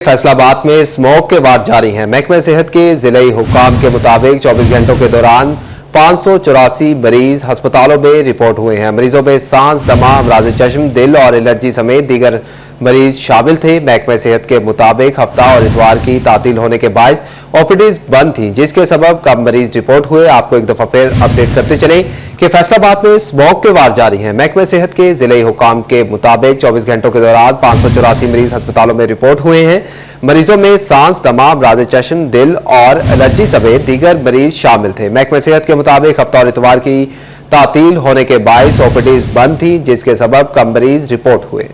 फैसलाबाद में स्मोक के वार जारी हैं। महकमे सेहत के जिले हुकाम के मुताबिक 24 घंटों के दौरान 584 मरीज अस्पतालों में रिपोर्ट हुए हैं। मरीजों में सांस, दमा, अमराज चश्म, दिल और एलर्जी समेत दीगर मरीज शामिल थे। महकमे सेहत के मुताबिक हफ्ता और इतवार की तातील होने के बायस ओपीडीज बंद थी, जिसके सबब कम मरीज रिपोर्ट हुए। आपको एक दफा फिर अपडेट करते चलें कि फैसलाबाद में स्मोक के वार जारी हैं। महकमे सेहत के जिले हुकाम के मुताबिक 24 घंटों के दौरान 584 मरीज अस्पतालों में रिपोर्ट हुए हैं। मरीजों में सांस, दमा, अमराज चश्म, दिल और एलर्जी समेत दीगर मरीज शामिल थे। महकमे सेहत के मुताबिक हफ्ता और इतवार की तातील होने के बायस ओपीडीज बंद थी, जिसके सबब कम मरीज रिपोर्ट हुए।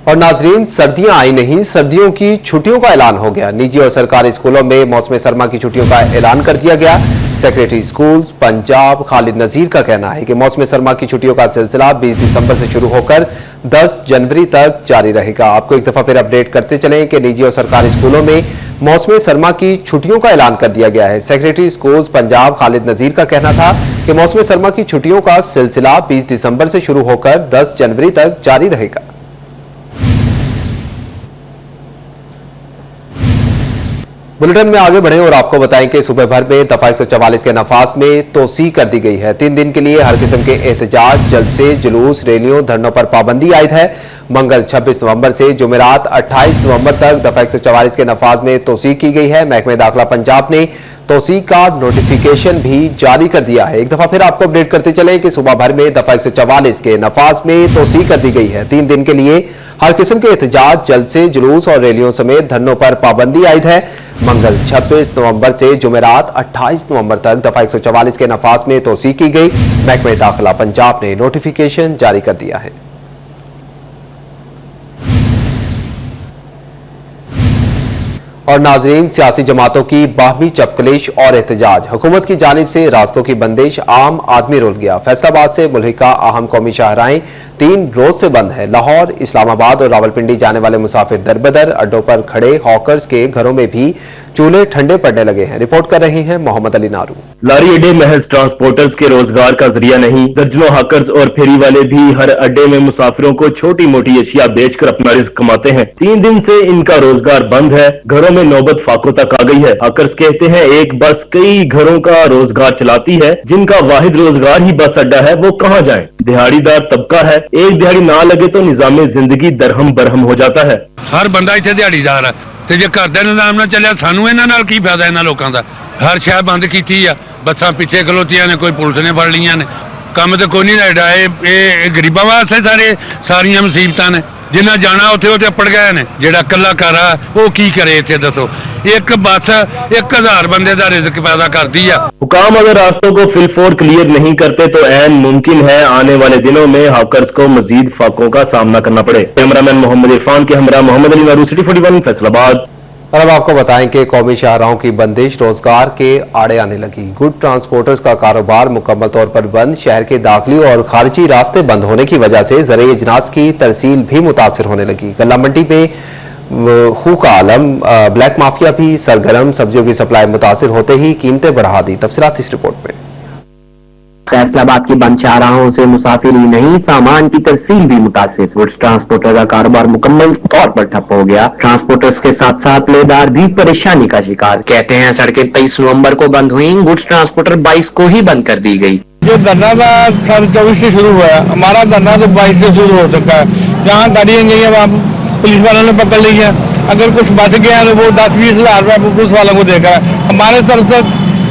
और नाजरीन, सर्दियां आई नहीं, सर्दियों की छुट्टियों का ऐलान हो गया। निजी और सरकारी स्कूलों में मौसम सरमा की छुट्टियों का ऐलान कर दिया गया। सेक्रेटरी स्कूल्स पंजाब खालिद नजीर का कहना है कि मौसम सरमा की छुट्टियों का सिलसिला 20 दिसंबर से शुरू होकर 10 जनवरी तक जारी रहेगा। आपको एक दफा फिर अपडेट करते चलें कि निजी और सरकारी स्कूलों में मौसम सरमा की छुट्टियों का ऐलान कर दिया गया है। सेक्रेटरी स्कूल्स पंजाब खालिद नजीर का कहना था कि मौसम सरमा की छुट्टियों का सिलसिला 20 दिसंबर से शुरू होकर 10 जनवरी तक जारी रहेगा। बुलेटिन में आगे बढ़े और आपको बताएं कि सूबे भर में दफा 144 के नफाज में तोसी कर दी गई है। 3 दिन के लिए हर किस्म के एहतजाज, जलसे, जुलूस, रैलियों, धरनों पर पाबंदी आयद है। मंगल 26 नवंबर से जुमेरात 28 नवंबर तक दफा 144 के नफाज में तोसी की गई है। महकमे दाखिला पंजाब ने तोसी का नोटिफिकेशन भी जारी कर दिया है। एक दफा फिर आपको अपडेट करते चले कि सूबा भर में दफा 144 के नफाज में तोसी कर दी गई है। 3 दिन के लिए हर किस्म के एहतजाज, जलसे, जुलूस और रैलियों समेत धरनों पर पाबंदी आयद है। मंगल 26 नवंबर से जुमेरात 28 नवंबर तक दफा 144 के नफाज में तोसी की गई। महकमे दाखिला पंजाब ने नोटिफिकेशन जारी कर दिया है। और नाजरीन, सियासी जमातों की बाहमी चपकलिश और एहतजाज, हुकूमत की जानिब से रास्तों की बंदिश, आम आदमी रुल गया। फैसलाबाद से मुल्हिका अहम कौमी शाहराहें 3 रोज से बंद है। लाहौर, इस्लामाबाद और रावलपिंडी जाने वाले मुसाफिर दरबदर। अड्डों पर खड़े हॉकर्स के घरों में भी चूल्हे ठंडे पड़ने लगे हैं। रिपोर्ट कर रहे हैं मोहम्मद अली नारू। लारी अड्डे महज ट्रांसपोर्टर्स के रोजगार का जरिया नहीं, दर्जनों हॉकर्स और फेरी वाले भी हर अड्डे में मुसाफिरों को छोटी मोटी अशिया बेचकर अपना रिस्क कमाते हैं। 3 दिन से इनका रोजगार बंद है। घरों में नौबत फाकों तक आ गई है। हॉकर्स कहते हैं एक बस कई घरों का रोजगार चलाती है। जिनका वाहिद रोजगार ही बस अड्डा है, वो कहां जाएं? दिहाड़ीदार तबका है। एक दिहाड़ी ना लगे तो निजामे जिंदगी दरहम बरहम हो जाता है। हर बंदा इत्थे दिहाड़ीदार है ते जे घर दे निजाम नाल चलिया सानू इन्हां नाल की फायदा इन्हां लोकां दा। हर शह बंद कीती आ, बसां पिछे खलोतियां ने, कोई पुलिस ने फड़ लियां ने, काम ते कोई नहीं रहदा। ये गरीबां वास्ते सारियां मुसीबतां ने। जिन्ना जाना उत्थे अप्पड़ गए ने। जेड़ा कल्ला घर आ वो की करे इत्थे दसो। एक बस 1000 बंदे दा रिज़्क पैदा करदी आ। हुकाम अगर रास्तों को फिलफोर क्लियर नहीं करते तो ऐन मुमकिन है आने वाले दिनों में हॉकर्स को मजीद फाकों का सामना करना पड़े। कैमरामैन मोहम्मद इरफान के हमरा मोहम्मद अली नारू, सिटी 41 फैसलाबाद। और अब आपको बताएं कि कौमी शाहराहों की बंदिश रोजगार के आड़े आने लगी। गुड ट्रांसपोर्टर्स का कारोबार मुकम्मल तौर पर बंद। शहर के दाखिली और खारिजी रास्ते बंद होने की वजह से ज़रिए इजनास की तरसील भी मुतासिर होने लगी। गल्ला मंडी में खू का आलम, ब्लैक माफिया भी सरगर्म। सब्जियों की सप्लाई मुतासिर होते ही कीमतें बढ़ा दी। तफसीलात इस रिपोर्ट में। फैसलाबाद की बंद शाहराहों से मुसाफिर ही नहीं, सामान की तरसील भी मुतासिर। गुड्स ट्रांसपोर्टर का कारोबार मुकम्मल तौर पर ठप हो गया। ट्रांसपोर्टर्स के साथ साथ लेदार भी परेशानी का शिकार। कहते हैं सड़कें 23 नवंबर को बंद हुई, गुड्स ट्रांसपोर्टर 22 को ही बंद कर दी गई। जो धरना था 24 से शुरू हुआ है, हमारा धरना तो 22 से शुरू हो चुका है। जहाँ गाड़ियाँ गई है वहाँ पुलिस वालों ने पकड़ ली है। अगर कुछ बच गया है तो वो 10-20 हजार रुपये पुलिस वालों को देकर हमारे तरफ से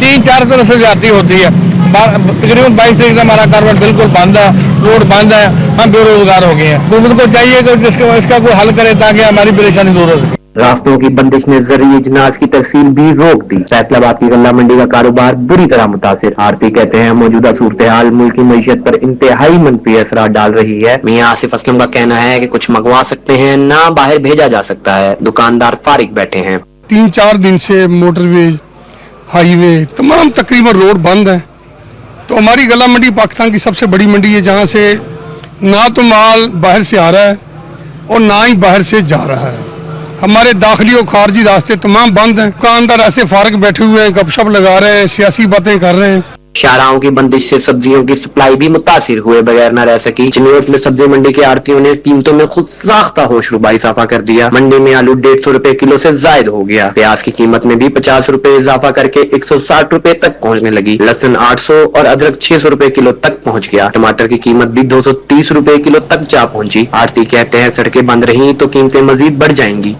3-4 तरफ से जाती होती है। तकरीबन 22 तारीख से हमारा कारोबार बिल्कुल बंद है, रोड बंद है, हम बेरोजगार हो गए हैं। हुकूमत को चाहिए कि इसका कोई हल करे ताकि हमारी परेशानी दूर हो सके। रास्तों की बंदिश ने ज़रिए इजनास की तरसील भी रोक दी। फैसलाबाद की गल्ला मंडी का कारोबार बुरी तरह मुतासिर। आरती कहते हैं मौजूदा सूरत हाल मुल्क की मईशत पर इंतहाई मनफी असरात डाल रही है। मियां आसिफ असलम का कहना है कि कुछ मंगवा सकते हैं ना बाहर भेजा जा सकता है। दुकानदार फारिग बैठे हैं। 3-4 दिन से मोटरवेज, हाईवे, तमाम तकरीबन रोड बंद है। तो हमारी गल्ला मंडी पाकिस्तान की सबसे बड़ी मंडी है, जहाँ से ना तो माल बाहर से आ रहा है और ना ही बाहर से जा रहा है। हमारे दाखिली और खारजी रास्ते तमाम बंद हैं। दुकानदार ऐसे फारग बैठे हुए हैं, गपशप लगा रहे हैं, सियासी बातें कर रहे हैं। शाहराहों की बंदिश से सब्जियों की सप्लाई भी मुतासिर हुए बगैर न रह सकी। चिन्नौट में सब्जी मंडी के आड़तियों ने कीमतों में खुद साख्ता होशरुबा इजाफा कर दिया। मंडी में आलू 150 रुपए किलो से जायद हो गया। प्याज की कीमत में भी 50 रुपए इजाफा करके 160 रुपए तक पहुंचने लगी। लहसुन 800 और अदरक 600 रुपए किलो तक पहुंच गया। टमाटर की कीमत भी 230 रुपए किलो तक जा पहुंची। आड़ती कहते हैं सड़कें बंद रही तो कीमतें मजीद बढ़ जाएंगी।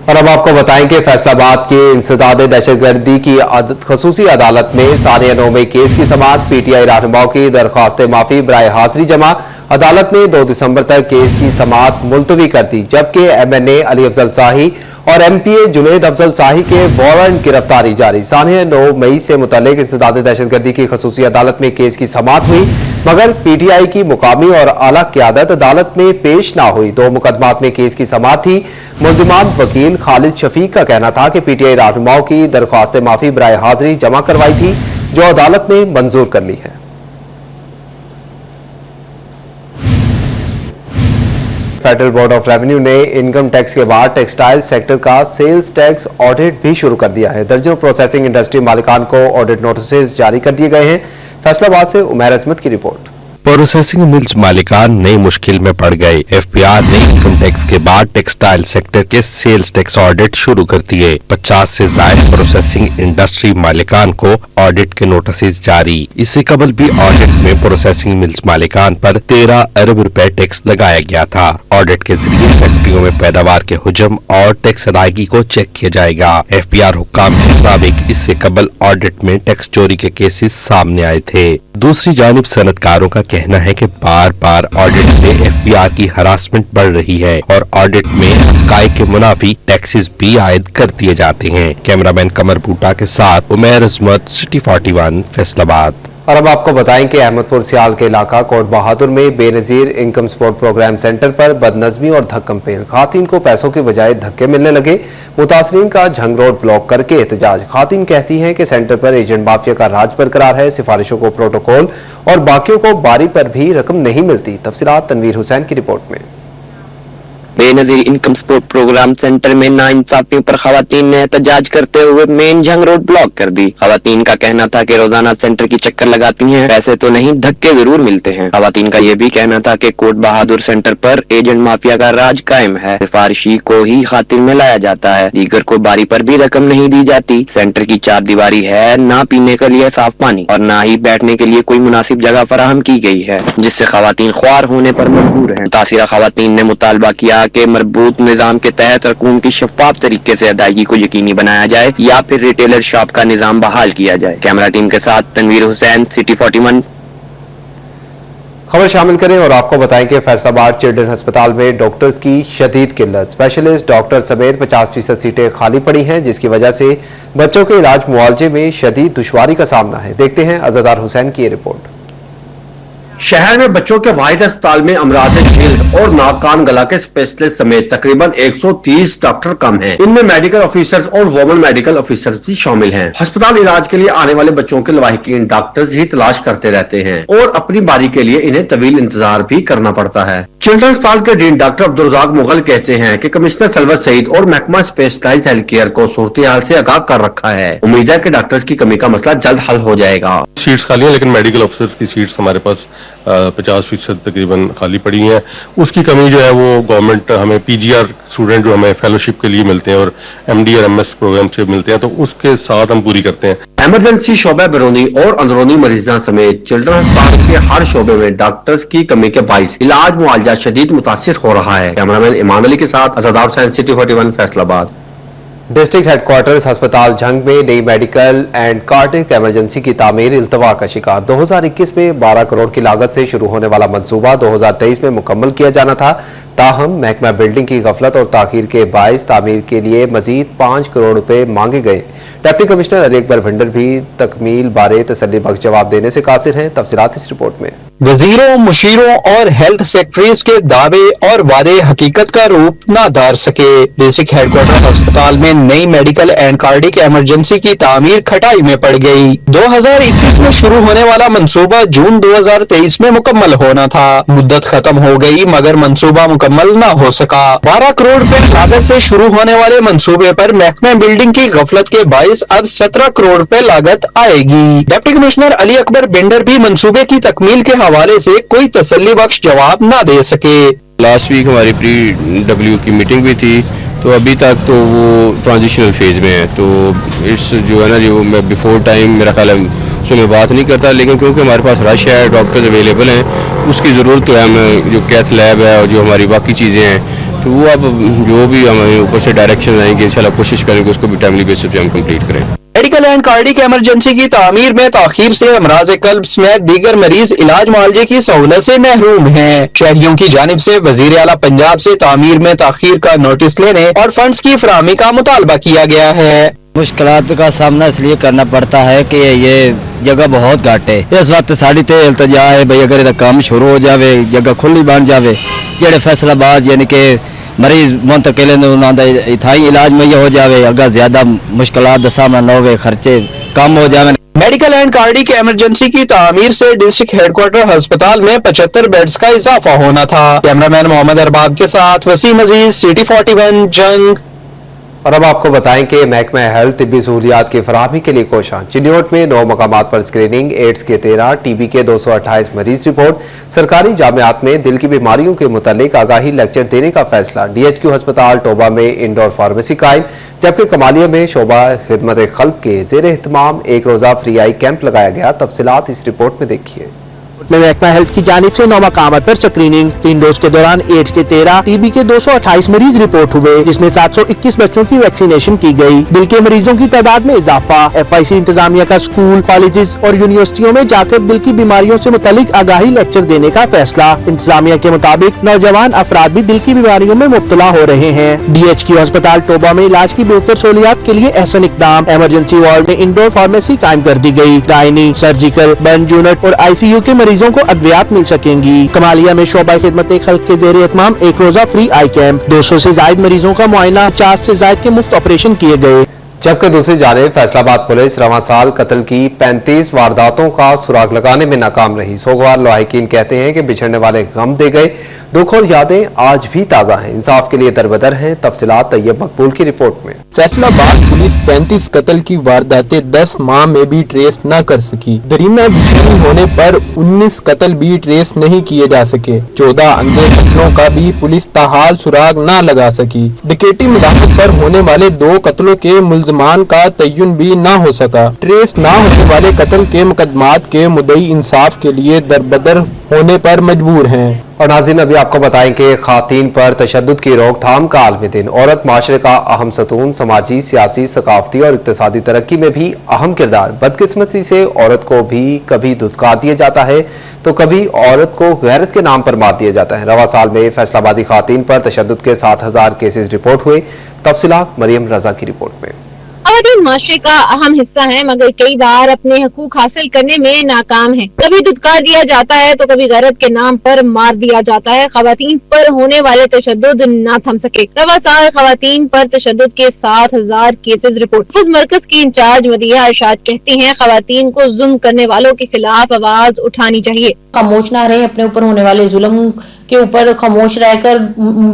और अब आपको बताएं कि फैसलाबाद के इंसदाद दहशतगर्दी की खसूसी अदालत में सानिया 9 में केस की समाअत। पीटीआई रहनुमाओं की दरख्वास्त माफी बराए हाजिरी जमा। अदालत ने 2 दिसंबर तक केस की समाअत मुलतवी कर दी, जबकि एमएनए अली अफजल शाही और एमपीए जुनेद अफजल शाही के वारंट गिरफ्तारी जारी। सानिया 9 मई से मुतल्लिक इंसदाद दहशतगर्दी की खसूसी अदालत में केस की समाअत हुई, मगर पीटीआई की मुकामी और आला क़यादत अदालत में पेश ना हुई। 2 मुकदमात में केस की समाअत थी। मुल्जिमान वकील खालिद शफीक का कहना था कि पीटीआई रहनुमाओं की दरख्वास्त माफी बराए हाजिरी जमा करवाई थी, जो अदालत ने मंजूर कर ली है। फेडरल बोर्ड ऑफ रेवेन्यू ने इनकम टैक्स के बाद टेक्सटाइल सेक्टर का सेल्स टैक्स ऑडिट भी शुरू कर दिया है। दर्जनों प्रोसेसिंग इंडस्ट्री मालिकान को ऑडिट नोटिस जारी कर दिए गए हैं। फैसलाबाद से उमैर अजमत की रिपोर्ट। प्रोसेसिंग मिल्स मालिकान नई मुश्किल में पड़ गए। एफपीआर ने इनकम टैक्स के बाद टेक्सटाइल सेक्टर के सेल्स टैक्स ऑडिट शुरू कर दिए। 50 से ज्यादा प्रोसेसिंग इंडस्ट्री मालिकान को ऑडिट के नोटिस जारी। इससे कबल भी ऑडिट में प्रोसेसिंग मिल्स मालिकान पर 13 अरब रुपए टैक्स लगाया गया था। ऑडिट के जरिए फैक्ट्रियों में पैदावार के हुजम और टैक्स अदायगी को चेक किया जाएगा। एफपीआर हुक्काम के मुताबिक इससे कबल ऑडिट में टैक्स चोरी के केसेस सामने आए थे। दूसरी जानिब सनतकारों का कहना है कि बार बार ऑडिट से एफपीआर की हरासमेंट बढ़ रही है और ऑडिट में हकाइक के मुनाफी टैक्सेस भी आयद कर दिए जाते हैं। कैमरामैन कमर बूटा के साथ उमैर अजमत, सिटी 41, फैसलाबाद। और अब आपको बताएं कि अहमदपुर सियाल के इलाका कोट बहादुर में Benazir income support programme centre पर बदनजमी और धक्कम पेल। खातून को पैसों के बजाय धक्के मिलने लगे। मुतासरीन का झंग रोड ब्लॉक करके एहतजाज। खातून कहती हैं कि सेंटर पर एजेंट माफिया का राज बरकरार है। सिफारिशों को प्रोटोकॉल और बाकियों को बारी पर भी रकम नहीं मिलती। तफसीलात तनवीर हुसैन की रिपोर्ट में। Benazir income support programme centre में नाइंसाफियों पर खवातीन ने एहतजाज करते हुए मेन जंग रोड ब्लॉक कर दी। खवातीन का कहना था कि रोजाना सेंटर की चक्कर लगाती हैं, पैसे तो नहीं धक्के जरूर मिलते हैं। खवातीन का यह भी कहना था कि कोट बहादुर सेंटर पर एजेंट माफिया का राज कायम है। सिफारिशी को ही खातिर में लाया जाता है, दीगर को बारी पर भी रकम नहीं दी जाती। सेंटर की 4 दीवारी है, ना पीने के लिए साफ पानी और ना ही बैठने के लिए कोई मुनासिब जगह फराहम की गई है, जिससे खवातीन ख्वार होने पर मजबूर है। मुतासिरा खवातीन ने मुतालबा किया कि मरबूत निजाम के तहत रकूम की शफाफ तरीके से अदायगी को यकीनी बनाया जाए या फिर रिटेलर शॉप का निजाम बहाल किया जाए। कैमरा टीम के साथ तनवीर हुसैन, सिटी 41। खबर शामिल करें और आपको बताएं कि फैसलाबाद चिल्ड्रन अस्पताल में डॉक्टर्स की शदीद किल्लत। स्पेशलिस्ट डॉक्टर समेत 50% सीटें खाली पड़ी हैं, जिसकी वजह से बच्चों के इलाज मुआवजे में शदीद दुश्वारी का सामना है। देखते हैं अज़ादार हुसैन की ये रिपोर्ट। शहर में बच्चों के वाहिद अस्पताल में अमराज जल्द और नाक कान गला के स्पेशलिस्ट समेत तकरीबन 130 डॉक्टर कम हैं। इनमें मेडिकल ऑफिसर्स और वोमन मेडिकल ऑफिसर्स भी शामिल हैं। अस्पताल इलाज के लिए आने वाले बच्चों के लवाहिकीन डॉक्टर्स ही तलाश करते रहते हैं और अपनी बारी के लिए इन्हें तवील इंतजार भी करना पड़ता है। चिल्ड्रन अस्पताल के डीन डॉक्टर अब्दुल मुगल कहते हैं कि कमिश्नर सलवत सईद और महकमा स्पेशलाइज्ड हेल्थ केयर को सूरत हाल से आगाह कर रखा है। उम्मीद है कि डॉक्टर्स की कमी का मसला जल्द हल हो जाएगा। सीट्स खाली हैं, लेकिन मेडिकल ऑफिसर्स की सीट्स हमारे पास 50% तकरीबन खाली पड़ी हैं। उसकी कमी जो है वो गवर्नमेंट हमें पीजीआर स्टूडेंट जो हमें फेलोशिप के लिए मिलते हैं और एमडी और एमएस प्रोग्राम से मिलते हैं, तो उसके साथ हम पूरी करते हैं। इमरजेंसी शोबा बैरूनी और अंदरूनी मरीजों समेत चिल्ड्रन अस्पताल के हर शोबे में डॉक्टर्स की कमी के बाइस इलाज मुआवजा शदीद मुतासिर हो रहा है। कैमरामैन इमान अली के साथ Azadar Hussain, city 41, Faisalabad. District headquarters अस्पताल झंग में नई मेडिकल एंड कार्डिक इमरजेंसी की तामीर इल्तवा का शिकार। 2021 में 12 करोड़ की लागत से शुरू होने वाला मंसूबा 2023 में मुकम्मल किया जाना था। ताहम महकमा बिल्डिंग की गफलत और ताखीर के बायस तामीर के लिए मजीद 5 करोड़ रुपए मांगे गए। डिप्टी कमिश्नर अली अकबर भंडर भी तकमील बारे तसल्ली बख्श जवाब देने से कासिर हैं। तफसीलात इस रिपोर्ट में। वजीरों, मुशीरों और हेल्थ सेक्रेटरीज के दावे और वादे हकीकत का रूप न धार सके। बेसिक हेडक्वार्टर अस्पताल में नई मेडिकल एंड कार्डिक इमरजेंसी की तामीर खटाई में पड़ गई। 2021 में शुरू होने वाला मंसूबा जून 2023 में मुकम्मल होना था। मुद्दत खत्म हो गई मगर मंसूबा मुकम्मल न हो सका। 12 करोड़ रुपए लागत से शुरू होने वाले मंसूबे पर महकमा बिल्डिंग की गफलत के बायस बाइस अब 17 करोड़ रुपए लागत आएगी। Deputy commissioner Ali Akbar binder भी मंसूबे की तकमील के हवाले से कोई तसल्ली बख्श जवाब न दे सके। लास्ट वीक हमारी प्री डब्ल्यू की मीटिंग भी थी, तो अभी तक तो वो ट्रांजिशनल फेज में है, तो इस जो है ना जो मैं बिफोर टाइम मेरा ख्याल है उसमें मैं बात नहीं करता, लेकिन क्योंकि हमारे पास रश है, डॉक्टर्स अवेलेबल हैं, उसकी ज़रूरत तो है। हमें जो कैथ लैब है और जो हमारी बाकी चीज़ें हैं, तो वो अब जो भी हमें ऊपर से डायरेक्शन आएंगे इंशाल्लाह कोशिश करेंगे उसको भी टाइमली बेसिस पे हम कंप्लीट करें। मेडिकल एंड कार्डिक इमरजेंसी की तामीर में ताखीर से अमराज कल्ब समेत दीगर मरीज इलाज मुआवजे की सहूलत से महरूम हैं। शहरियों की जानिब से वजीर आला पंजाब से तामीर में ताखीर का नोटिस लेने और फंड्स की फराहमी का मुतालबा किया गया है। मुश्किलात का सामना इसलिए करना पड़ता है कि ये जगह बहुत घट है। इस वक्त साड़ी ते इल्तजा है भाई अगर इसका काम शुरू हो जाए, जगह खुली बन जाए, जेड़े फैसलाबाद यानी कि मरीज मुंतकिल इथाई इलाज मुहैया हो जाए, अगर ज्यादा मुश्किलात का सामना न हो, खर्चे कम हो जाए। मेडिकल एंड कार्डिक इमरजेंसी की तामीर से डिस्ट्रिक्ट हेडक्वार्टर अस्पताल में 75 बेड्स का इजाफा होना था। कैमरामैन मोहम्मद अरबाब के साथ वसीम अजीज, सिटी 41 जंग। और अब आपको बताएं कि महकमा हेल्थ तिब्बी सहूलियात की फराहमी के लिए कोशां। चिन्योट में 9 मकामात पर स्क्रीनिंग, एड्स के 13, टीबी के 228 मरीज रिपोर्ट। सरकारी जामियात में दिल की बीमारियों के मुतालिक आगाही लेक्चर देने का फैसला। DHQ अस्पताल टोबा में इंडोर फार्मेसी कायम, जबकि कमालिया में शोबा खिदमत खल्क के जेर एहतमाम एक रोजा फ्री आई कैंप लगाया गया। तफसीलात इस रिपोर्ट में देखिए। महकमा हेल्थ की जानिब से 9 मकामात पर स्क्रीनिंग, 3 डोज के दौरान एड्स के 13, टीबी के 228 मरीज रिपोर्ट हुए, जिसमें 721 बच्चों की वैक्सीनेशन की गई। दिल के मरीजों की तादाद में इजाफा। FIC इंतजामिया का स्कूल, कॉलेजेस और यूनिवर्सिटियों में जाकर दिल की बीमारियों से मुतालिक आगाही लेक्चर देने का फैसला। इंतजामिया के मुताबिक नौजवान अफराद भी दिल की बीमारियों में मुब्तला हो रहे हैं। DHQ अस्पताल टोबा में इलाज की बेहतर सहूलियात के लिए एहसन इकदाम। इमरजेंसी वार्ड में इंडोर फार्मेसी कायम कर दी गई। गायनी, सर्जिकल, बर्न यूनिट और ICU के मरीजों को अद्वियात मिल सकेंगी। कमालिया में शोबा खिदमत खल्क के जेर एहतमाम एक रोजा फ्री आई कैंप, 200 से जायद मरीजों का मुआयना, 50 से जायद के मुफ्त ऑपरेशन किए गए। जबकि दूसरी जानिब फैसलाबाद पुलिस रवां साल कत्ल की 35 वारदातों का सुराग लगाने में नाकाम रही। सोगवार लवाहिकीन कहते हैं कि बिछड़ने वाले गम दे गए, दुख और यादें आज भी ताजा हैं। इंसाफ के लिए दरबदर हैं। तफसीलात तैयब मकबूल की रिपोर्ट में। फैसलाबाद पुलिस 35 कत्ल की वारदातें 10 माह में भी ट्रेस न कर सकी। दरीना बिछड़ी होने पर 19 कत्ल भी ट्रेस नहीं किए जा सके। 14 अंधे कत्लों का भी पुलिस ताहाल सुराग न लगा सकी। डकैती मुदाखलत पर होने वाले 2 कत्लों के मुल्जमान का तय्युन भी न हो सका। ट्रेस न होने वाले कत्ल के मुकदमात के मुद्दई इंसाफ के लिए दरबदर होने पर मजबूर हैं। और नाज़रीन, अभी आपको बताएं कि खातीन पर तशद्दुद की रोकथाम का आलमी दिन। औरत माशरे का अहम सतून, समाजी, सियासी, सकाफती और इक्तिसादी तरक्की में भी अहम किरदार। बदकिस्मती से औरत को भी कभी धुतकार दिया जाता है तो कभी औरत को गैरत के नाम पर मार दिया जाता है। रवा साल में फैसलाबादी खातीन पर तशद्दुद के 7000 केसेस रिपोर्ट हुए। तफसीलात मरियम रजा की रिपोर्ट में। खवातीन माशरे का अहम हिस्सा है, मगर कई बार अपने हकूक हासिल करने में नाकाम है। कभी धुतकार दिया जाता है तो कभी गैरत के नाम पर मार दिया जाता है। खवातीन पर होने वाले तशद्दुद न थम सके। रवा साल खवातीन पर तशद्दुद के 7000 केसेस रिपोर्ट। उस मरकज की इंचार्ज मदिया इरशाद कहती हैं, खवातीन को जुल्म करने वालों के खिलाफ आवाज उठानी चाहिए। खामोश ना रहे, अपने ऊपर होने वाले जुल्म के ऊपर खामोश रहकर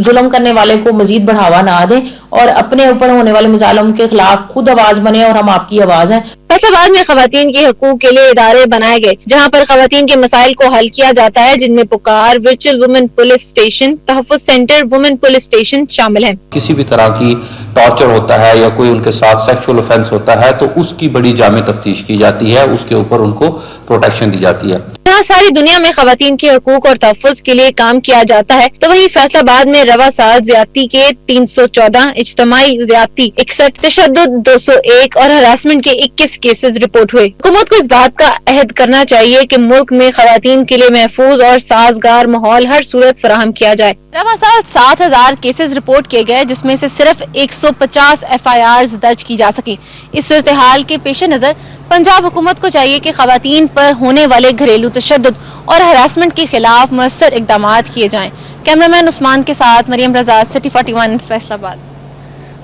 जुल्म करने वाले को मजीद बढ़ावा ना दें और अपने ऊपर होने वाले मुजालिम के खिलाफ खुद आवाज बने और हम आपकी आवाज हैं। फैसलाबाद में खवातीन के हकूक के लिए इदारे बनाए गए, जहां पर खवातीन के मसाइल को हल किया जाता है, जिनमें पुकार, वर्चुअल वुमेन पुलिस स्टेशन, तहफ़्फ़ुज़ सेंटर, वुमेन पुलिस स्टेशन शामिल हैं। किसी भी तरह की टॉर्चर होता है या कोई उनके साथ सेक्सुअल ऑफेंस होता है तो उसकी बड़ी जामे तफ्तीश की जाती है, उसके ऊपर उनको प्रोटेक्शन दी जाती है। जहाँ सारी दुनिया में खवातीन के हकूक और तहफ़्फ़ुज़ के लिए काम किया जाता है, तो वहीं फैसलाबाद में रवा साल ज्यादती के 314, इज्तमाई ज्यादती 61, तशद्दुद 201 और हरासमेंट के 21 केसेस रिपोर्ट हुए। हुकूमत को इस बात का अहद करना चाहिए कि मुल्क में खवातीन के लिए महफूज और साजगार माहौल हर सूरत फराहम किया जाए। रवा साल 7000 केसेस रिपोर्ट किए गए, जिसमें से सिर्फ 150 FIRs दर्ज की जा सकी। इस सूरत हाल के पेश नजर पंजाब हुकूमत को चाहिए कि खवातीन पर होने वाले घरेलू तशद्दुद और हरासमेंट के खिलाफ मौसर इकदाम किए जाएं। कैमरामैन उस्मान के साथ मरियम रजा, सिटी 41 फैसलाबाद।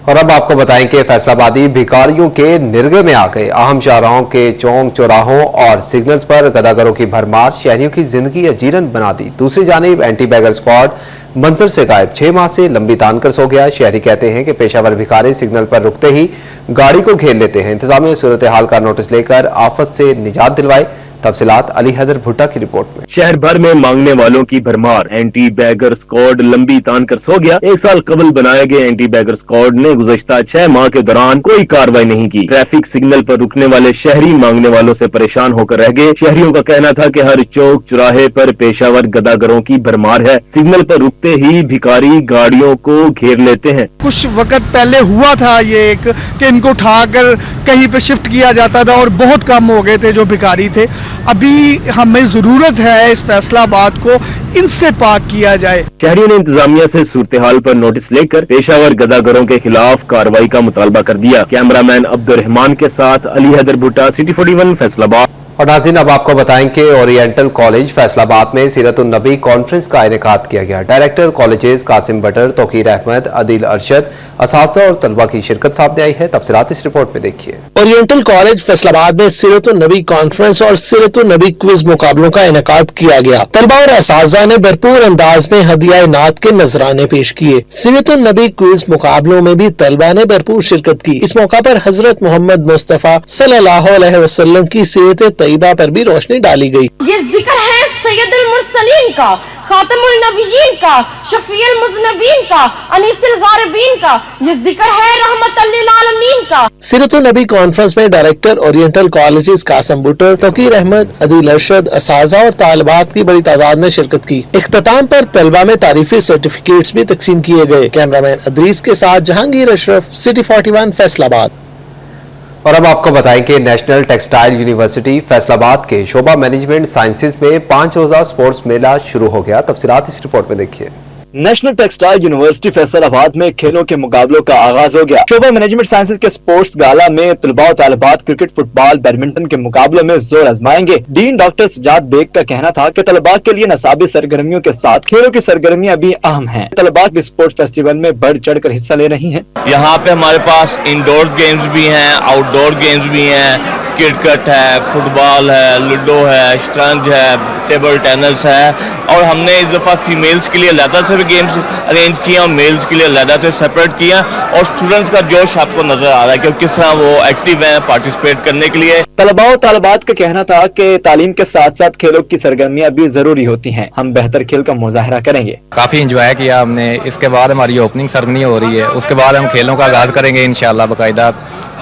और अब आपको बताएं कि फैसलाबादी भिखारियों के निर्गे में आ गए। अहम शाहराहों के चौक चौराहों और सिग्नल्स पर गदागरों की भरमार शहरियों की जिंदगी अजीरन बना दी। दूसरी जानिब एंटी बैगर स्क्वाड मंजर से गायब। 6 माह से लंबी तानकर सो गया। शहरी कहते हैं कि पेशावर भिखारी सिग्नल पर रुकते ही गाड़ी को घेर लेते हैं। इंतजामिया सूरत हाल का नोटिस लेकर आफत से निजात दिलवाए। तफसीलात अली हैदर भुट्टा की रिपोर्ट में। शहर भर में मांगने वालों की भरमार। एंटी बैगर स्क्वाड लंबी तान कर सो गया। 1 साल कबल बनाए गए एंटी बैगर स्क्वाड ने गुज़श्ता 6 माह के दौरान कोई कार्रवाई नहीं की। ट्रैफिक सिग्नल पर रुकने वाले शहरी मांगने वालों से परेशान होकर रह गए। शहरियों का कहना था कि हर चौक चौराहे पर पेशावर गदागरों की भरमार है। सिग्नल पर रुकते ही भिखारी गाड़ियों को घेर लेते हैं। कुछ वक्त पहले हुआ था ये कि इनको उठाकर कहीं पे शिफ्ट किया जाता था और बहुत कम हो गए थे जो भिखारी थे। अभी हमें जरूरत है इस फैसलाबाद को इनसे पाक किया जाए। शहरियों ने इंतजामिया से सूरत हाल पर नोटिस लेकर पेशावर गदागरों के खिलाफ कार्रवाई का मुतालबा कर दिया। कैमरामैन अब्दुर्रहमान के साथ अली हैदर भुट्टा, सिटी 41 फैसलाबाद। और नाज़रीन, अब आपको बताएं कि ओरिएंटल कॉलेज फैसलाबाद में सीरत-उन नबी कॉन्फ्रेंस का इनेकाद किया गया। डायरेक्टर कॉलेजेस कासिम बटर, तौकीर अहमद, अदील अरशद, असातिज़ा और तलबा की शिरकत सामने आई है। तफसीलात इस रिपोर्ट में देखिए। ओरिएंटल कॉलेज फैसलाबाद में सीरत-उन नबी कॉन्फ्रेंस और सीरत-उन नबी क्विज मुकाबलों का इनेकाद किया गया। तलबा और असातिज़ा ने भरपूर अंदाज में हदिया नात के नजराने पेश किए। सीरत-उन नबी क्विज मुकाबलों में भी तलबा ने भरपूर शिरकत की। इस मौका पर हजरत मोहम्मद मुस्तफा सल्लल्लाहु अलैहि वसल्लम की सीरत तैयबा पर भी रोशनी डाली गई। ये जिक्र है सैयदुल मुरसलीन का, खातमुल नबीयीन का, शफीउल मुज़नबीन का, अनीसुल गारिबीन का। ये जिक्र है रहमतल लिल आलमीन का। सीरत-उन नबी कॉन्फ्रेंस में director oriental colleges Qasim Butter, Tauqeer Ahmad, Adeel Arshad, असातिज़ा और तालिबात की बड़ी तादाद ने शिरकत की। इख्तिताम पर तलबा में तारीफी सर्टिफिकेट्स भी तकसीम किए गए। कैमरामैन अदरीस के साथ जहांगीर अशरफ, सिटी 41 फैसलाबाद। और अब आपको बताएं कि नेशनल टेक्सटाइल यूनिवर्सिटी फैसलाबाद के शोबा मैनेजमेंट साइंसेज में 5 रोजा स्पोर्ट्स मेला शुरू हो गया। तफसीलात इस रिपोर्ट में देखिए। नेशनल टेक्सटाइल यूनिवर्सिटी फैसलाबाद में खेलों के मुकाबलों का आगाज हो गया। शोबा मैनेजमेंट साइंसेज के स्पोर्ट्स गाला में तलबा और तालिबात क्रिकेट, फुटबॉल, बैडमिंटन के मुकाबलों में जोर आजमाएंगे। डीन डॉक्टर सजाद बेग का कहना था कि तलबा के लिए नसाबी सरगर्मियों के साथ खेलों की सरगर्मियां भी अहम हैं। तलबा भी स्पोर्ट्स फेस्टिवल में बढ़ चढ़ कर हिस्सा ले रही हैं। यहाँ पे हमारे पास इंडोर गेम्स भी हैं, आउटडोर गेम्स भी हैं। क्रिकेट है, फुटबॉल है, लूडो है, शतरंज है, टेबल टेनिस है। और हमने इस दफा फीमेल्स के लिए अलग से भी गेम्स अरेंज किया और मेल्स के लिए अलग से सेपरेट किया। और स्टूडेंट्स का जोश आपको नजर आ रहा है कि किस तरह वो एक्टिव हैं पार्टिसिपेट करने के लिए। तलबा और तालिबात का कहना था कि तालीम के साथ साथ खेलों की सरगर्मियां भी जरूरी होती हैं। हम बेहतर खेल का मुजाहरा करेंगे। काफी इंजॉय किया हमने। इसके बाद हमारी ओपनिंग सेरेमनी हो रही है। उसके बाद हम खेलों का आगाज करेंगे इंशाल्लाह। बाकायदा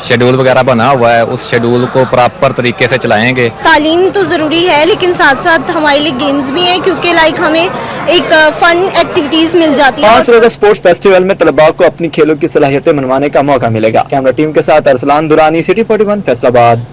शेड्यूल वगैरह बना हुआ है, उस शेड्यूल को प्रॉपर तरीके से चलाएंगे। तालीम तो जरूरी है लेकिन साथ साथ हमारे लिए गेम्स भी हैं क्योंकि हमें एक फन एक्टिविटीज मिल जाती है। 5 रोजा स्पोर्ट्स फेस्टिवल में तलबा को अपनी खेलों की सलाहियतें मनवाने का मौका मिलेगा। कैमरा टीम के साथ अरसलान दुरानी, सिटी 41 फैसलाबाद।